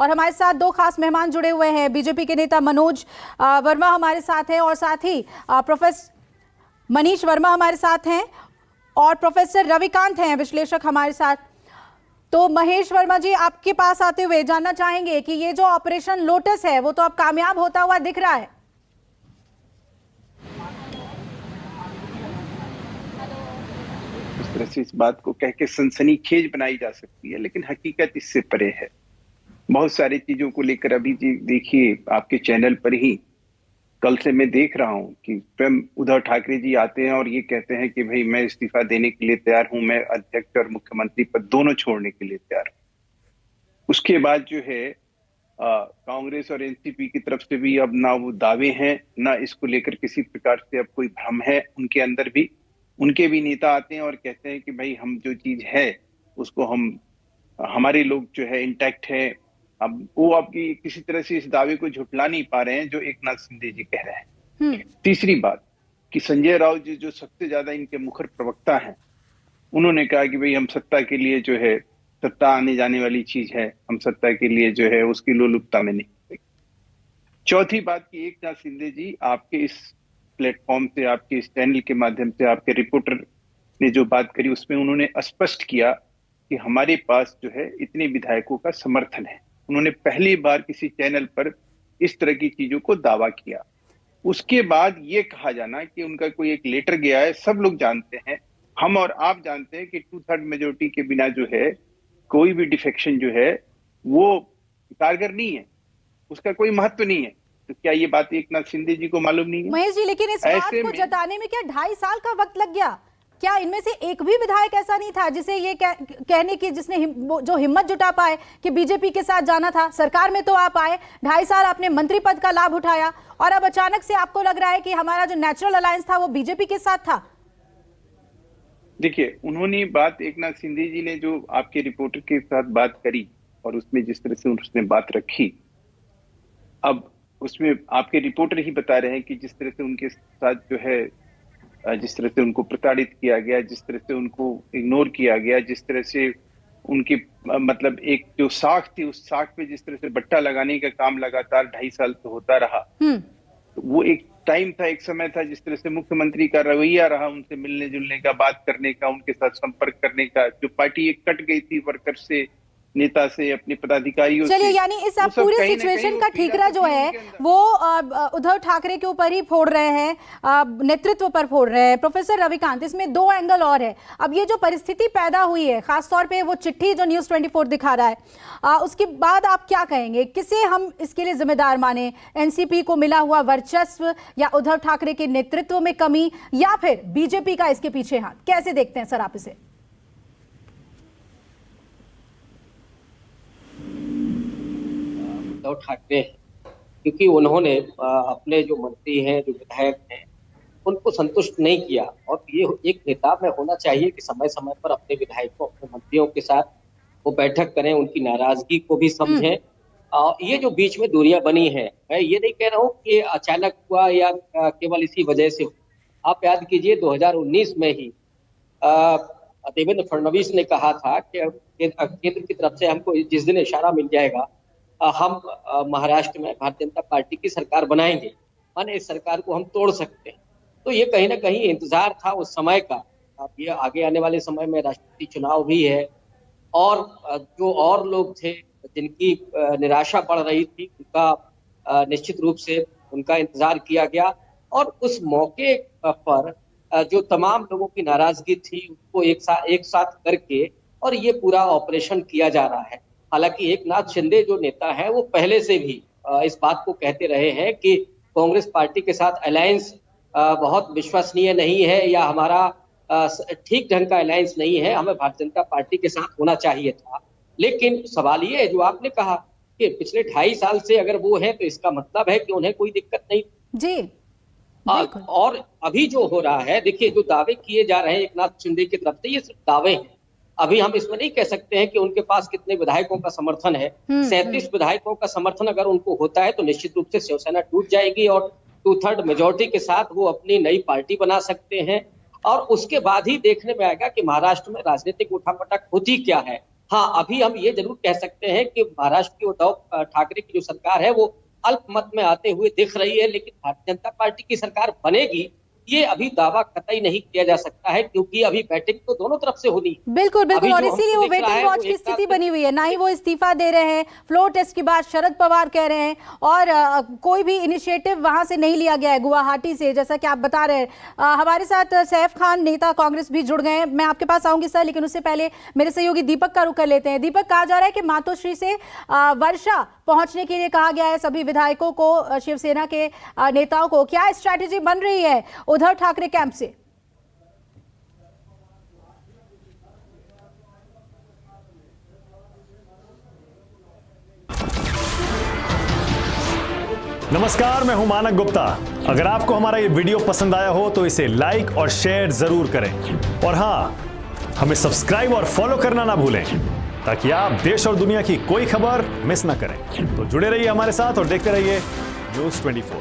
और हमारे साथ दो खास मेहमान जुड़े हुए हैं। बीजेपी के नेता मनोज वर्मा हमारे साथ हैं और साथ ही प्रोफेसर मनीष वर्मा हमारे साथ हैं और प्रोफेसर रविकांत हैं विश्लेषक हमारे साथ। तो महेश वर्मा जी, आपके पास आते हुए जानना चाहेंगे कि ये जो ऑपरेशन लोटस है वो तो अब कामयाब होता हुआ दिख रहा है। इस तरह से इस बात को कह के सनसनीखेज बनाई जा सकती है, लेकिन हकीकत इससे परे है। बहुत सारी चीजों को लेकर अभी देखिए, आपके चैनल पर ही कल से मैं देख रहा हूं कि स्वयं उद्धव ठाकरे जी आते हैं और ये कहते हैं कि भाई मैं इस्तीफा देने के लिए तैयार हूं, मैं अध्यक्ष और मुख्यमंत्री पद दोनों छोड़ने के लिए तैयार हूं। उसके बाद जो है कांग्रेस और एनसीपी की तरफ से भी अब ना वो दावे हैं, ना इसको लेकर किसी प्रकार से अब कोई भ्रम है उनके अंदर भी। उनके भी नेता आते हैं और कहते हैं कि भाई हम जो चीज है उसको हमारे लोग जो है इंटैक्ट है। अब वो आपकी किसी तरह से इस दावे को झुठला नहीं पा रहे हैं जो एकनाथ शिंदे जी कह रहे हैं। तीसरी बात कि संजय राउत जी जो सबसे ज्यादा इनके मुखर प्रवक्ता हैं, उन्होंने कहा कि भाई हम सत्ता के लिए जो है, सत्ता आने जाने वाली चीज है, हम सत्ता के लिए जो है उसकी लोलुपता में नहीं। चौथी बात कि एकनाथ शिंदे जी आपके इस प्लेटफॉर्म से, आपके इस चैनल के माध्यम से, आपके रिपोर्टर ने जो बात करी उसमें उन्होंने स्पष्ट किया कि हमारे पास जो है इतने विधायकों का समर्थन है। उन्होंने पहली बार किसी चैनल पर इस तरह की चीजों को दावा किया। उसके बाद ये कहा जाना कि उनका कोई एक लेटर गया है, सब लोग जानते हैं, हम और आप जानते हैं कि 2/3 मेजोरिटी के बिना जो है कोई भी डिफेक्शन जो है वो कारगर नहीं है, उसका कोई महत्व नहीं है। तो क्या ये बात एकनाथ शिंदे जी को मालूम नहीं है? महेश जी, लेकिन इस बात को जताने में क्या 2.5 साल का वक्त लग गया? क्या इनमें से एक भी विधायक ऐसा नहीं था जिसे ये कहने की, जिसने जो हिम्मत जुटा पाए कि बीजेपी के साथ जाना था? सरकार में तो आप आए, 2.5 साल आपने मंत्री पद का लाभ उठाया और अब अचानक से आपको लग रहा है कि हमारा जो नेचुरल अलायंस था वो बीजेपी के साथ था। देखिए, उन्होंने बात, एकनाथ शिंदे जी ने जो आपके रिपोर्टर के साथ बात करी और उसमें जिस तरह से उसने बात रखी, अब उसमें आपके रिपोर्टर ही बता रहे हैं कि जिस तरह से उनके साथ जो है, जिस तरह से उनको प्रताड़ित किया गया, जिस तरह से उनको इग्नोर किया गया, जिस तरह से उनकी मतलब एक जो साख थी उस साख पे जिस तरह से बट्टा लगाने का काम लगातार 2.5 साल से होता रहा, तो वो एक टाइम था, एक समय था जिस तरह से मुख्यमंत्री का रवैया रहा उनसे मिलने जुलने का, बात करने का, उनके साथ संपर्क करने का। जो पार्टी एक कट गई थी वर्कर से, नेता से, अपने पदाधिकारियों से। चलिए, यानी इस आप पूरे सिचुएशन का ठीकरा जो है वो उद्धव ठाकरे के ऊपर ही फोड़ रहे हैं, नेतृत्व पर फोड़ रहे हैं। प्रोफेसर रविकांत, इसमें दो एंगल और है। अब ये जो परिस्थिति पैदा हुई है, खासतौर पे वो चिट्ठी जो न्यूज़ 24 दिखा रहा है, उसके बाद आप क्या कहेंगे? किसे हम इसके लिए जिम्मेदार माने? एनसीपी को मिला हुआ वर्चस्व, या उद्धव ठाकरे के नेतृत्व में कमी, या फिर बीजेपी का इसके पीछे हाथ? कैसे देखते हैं सर आप इसे? उद्धव ठाकरे, क्योंकि उन्होंने अपने जो मंत्री हैं, जो विधायक हैं, उनको संतुष्ट नहीं किया। और ये एक नेता में होना चाहिए कि समय समय पर अपने विधायकों, अपने मंत्रियों के साथ वो बैठक करें, उनकी नाराजगी को भी समझें। ये जो बीच में दूरियां बनी है, मैं ये नहीं कह रहा हूँ कि अचानक हुआ या केवल इसी वजह से। आप याद कीजिए 2019 में ही देवेंद्र फडणवीस ने कहा था कि केंद्र की तरफ से हमको जिस दिन इशारा मिल जाएगा हम महाराष्ट्र में भारतीय जनता पार्टी की सरकार बनाएंगे, माने इस सरकार को हम तोड़ सकते हैं। तो ये कहीं ना कहीं इंतजार था उस समय का। अब ये आगे आने वाले समय में राष्ट्रपति चुनाव भी है और जो और लोग थे जिनकी निराशा बढ़ रही थी, उनका निश्चित रूप से उनका इंतजार किया गया। और उस मौके पर जो तमाम लोगों की नाराजगी थी उसको एक साथ करके और ये पूरा ऑपरेशन किया जा रहा है। हालांकि एकनाथ शिंदे जो नेता है वो पहले से भी इस बात को कहते रहे हैं कि कांग्रेस पार्टी के साथ अलायंस बहुत विश्वसनीय नहीं है या हमारा ठीक ढंग का अलायंस नहीं है, हमें भारतीय जनता पार्टी के साथ होना चाहिए था। लेकिन सवाल ये है जो आपने कहा कि पिछले 2.5 साल से अगर वो है तो इसका मतलब है कि उन्हें कोई दिक्कत नहीं जी। और अभी जो हो रहा है, देखिए जो दावे किए जा रहे हैं एकनाथ शिंदे की तरफ से, ये सिर्फ दावे हैं। अभी हम इसमें नहीं कह सकते हैं कि उनके पास कितने विधायकों का समर्थन है। 37 विधायकों का समर्थन अगर उनको होता है तो निश्चित रूप से शिवसेना टूट जाएगी और 2/3 मेजोरिटी के साथ वो अपनी नई पार्टी बना सकते हैं। और उसके बाद ही देखने में आएगा कि महाराष्ट्र में राजनीतिक उठापटक होती क्या है। हाँ, अभी हम ये जरूर कह सकते हैं कि महाराष्ट्र की उद्धव ठाकरे की जो सरकार है वो अल्पमत में आते हुए दिख रही है, लेकिन भारतीय जनता पार्टी की सरकार बनेगी ये अभी दावा कतई नहीं किया जा सकता है, क्योंकि अभी बैटिंग तो दोनों तरफ से होनी है। बिल्कुल बिल्कुल, अभी और जो इसीलिए हमको वो दिख रहा वेटिंग है, वॉच वो की एक स्थिति साथ बनी हुई है। ना ही वो इस्तीफा दे रहे हैं, फ्लोर टेस्ट के बाद शरद पवार कह रहे हैं, और कोई भी इनिशिएटिव वहां से नहीं लिया गया है गुवाहाटी से, जैसा कि आप बता रहे हैं। हमारे साथ सैफ खान नेता कांग्रेस भी जुड़ गए हैं, मैं आपके पास आऊंगी सर, लेकिन उससे पहले मेरे सहयोगी दीपक का रुख कर लेते हैं। दीपक, कहा जा रहा है कि मातोश्री से वर्षा पहुंचने के लिए कहा गया है सभी विधायकों को, शिवसेना के नेताओं को। क्या स्ट्रैटेजी बन रही है उद्धव ठाकरे कैंप से? नमस्कार, मैं हूं मानक गुप्ता। अगर आपको हमारा ये वीडियो पसंद आया हो तो इसे लाइक और शेयर जरूर करें, और हां, हमें सब्सक्राइब और फॉलो करना ना भूलें ताकि आप देश और दुनिया की कोई खबर मिस ना करें। तो जुड़े रहिए हमारे साथ और देखते रहिए News 24।